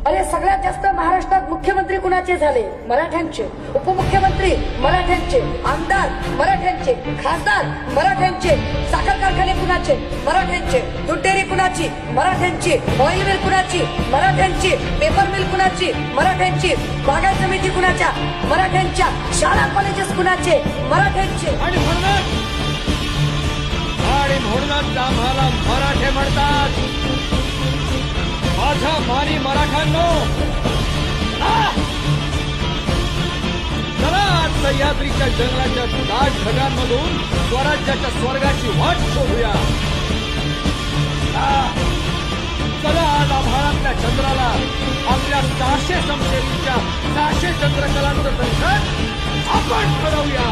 अरे सगळ्यात जास्त महाराष्ट्रात मुख्यमंत्री कुणाचे झाले? मराठ्यांचे. उपमुख्यमंत्री मराठ्यांचे. आमदार मराठ्यांचे. खासदार मराठ्यांचे. साखर कारखाने कुणाचे? मराठ्यांचे. दूध डेअरी कुणाची? मराठ्यांची. ऑइल मिल कुणाची? मराठ्यांची. पेपर मिल कुणाची? मराठ्यांची. बागायत समिती कुणाच्या? मराठ्यांच्या. शाळा कॉलेजेस कुणाचे? मराठ्यांचे. आणि म्हणूनच आम्हाला मराठे म्हणतात. माझ्या मानी मराठ्यांनो, चला आज सह्याद्रीच्या जंगलाच्या दाट ढगांमधून स्वराज्याच्या स्वर्गाची वाट शोधूया. चला आज आभाळातल्या चंद्राला आपल्या 600 समशेरीच्या 600 चंद्रकलांचं दर्शन आपण करवूया.